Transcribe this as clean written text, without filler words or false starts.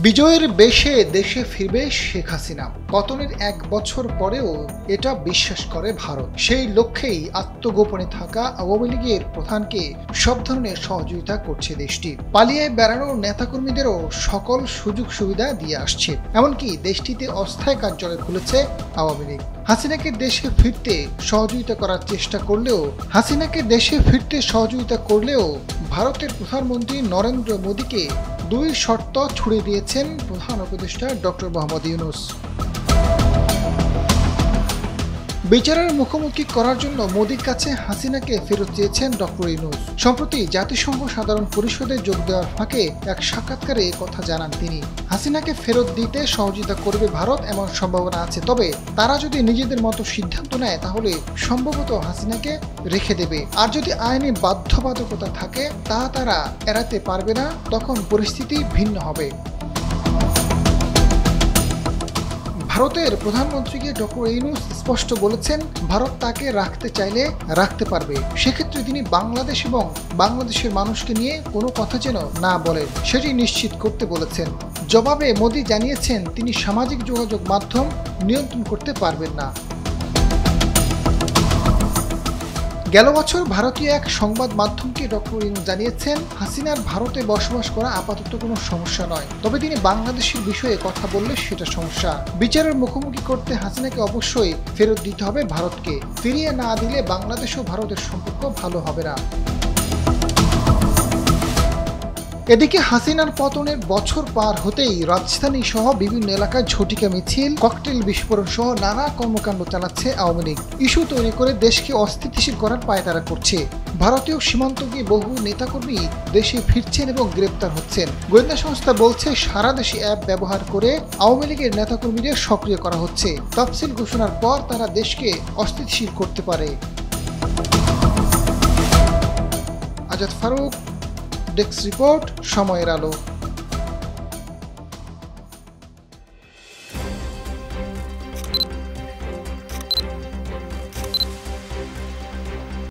বিজয়ের বেশে দেশে ফিরবে শেখ হাসিনা। পতনের 1 বছর পরেও এটা বিশ্বাস করে ভারত। সেই লক্ষ্যেই আত্মগোপনে থাকা আওয়ামী লীগের প্রধানকে সব ধরনের সহযোগিতা করছে দেশটি। পালিয়ে বেড়ানো নেতাকর্মীদেরও সকল সুযোগ সুবিধা দিয়ে আসছে। এমনকি দেশটিতে অস্থায়ী কার্যালয় খুলেছে আওয়ামী লীগ। হাসিনাকে দেশে ফিরতে সহযোগিতা করলেও ভারতের প্রধানমন্ত্রী নরেন্দ্র মোদীকে 2 শর্ত ছুড়ে দিয়েছেন প্রধান উপদেষ্টা ডক্টর মোহাম্মদ ইউনূস। বিচারের মুখোমুখি করার জন্য মোদীর কাছে হাসিনাকে ফেরত চেয়েছেন ডক্টর ইউনূস। সম্প্রতি জাতিসংঘ সাধারণ পরিষদে যোগ দেওয়ার ফাঁকে এক সাক্ষাৎকারে কথা জানান তিনি। হাসিনাকে ফেরত দিতে সহযোগিতা করবে ভারত এমন সম্ভাবনা আছে, তবে তারা যদি নিজেদের মতো সিদ্ধান্ত নেয় তাহলে সম্ভবত হাসিনাকে রেখে দেবে। আর যদি আইনি বাধ্যবাধকতা থাকে তা তারা এড়াতে পারবে না, তখন পরিস্থিতি ভিন্ন হবে। ভারতের প্রধানমন্ত্রীকে ডক্টর ইউনূস স্পষ্ট বলেছেন, ভারত তাকে রাখতে চাইলে রাখতে পারবে। সেক্ষেত্রে তিনি বাংলাদেশ এবং বাংলাদেশের মানুষকে নিয়ে কোনো কথা যেন না বলেন, সেটি নিশ্চিত করতে বলেছেন। জবাবে মোদী জানিয়েছেন তিনি সামাজিক যোগাযোগ মাধ্যম নিয়ন্ত্রণ করতে পারবেন না। গেল বছর ভারতীয় এক সংবাদ মাধ্যমকে ডক্টর ইউনূস জানিয়েছেন, হাসিনার ভারতে বসবাস করা আপাতত কোনো সমস্যা নয়, তবে তিনি বাংলাদেশের বিষয়ে কথা বললে সেটা সমস্যা। বিচারের মুখোমুখি করতে হাসিনাকে অবশ্যই ফেরত দিতে হবে ভারতকে। ফিরিয়ে না দিলে বাংলাদেশ ও ভারতের সম্পর্ক ভালো হবে না। এদিকে হাসিনার পতনের বছর পার হতেই রাজধানী সহ বিভিন্ন এলাকায় ঝটিকা মিছিল, ককটেল বিস্ফোরণ সহ নানা কর্মকাণ্ড চালাচ্ছে আওয়ামী লীগ। ইস্যু তৈরি করে দেশকে অস্থিতিশীল করার পায়তারা করছে। ভারতীয় সীমান্ত দিয়ে বহু নেতাকর্মী দেশে ফিরছেন এবং গ্রেপ্তার হচ্ছেন। গোয়েন্দা সংস্থা বলছে সারা দেশে অ্যাপ ব্যবহার করে আওয়ামী লীগের নেতাকর্মীদের সক্রিয় করা হচ্ছে। তফসিল ঘোষণার পর তারা দেশকে অস্থিতিশীল করতে পারে। আজাদ ফারুক, ডেস্ক রিপোর্ট, সময়ের আলো।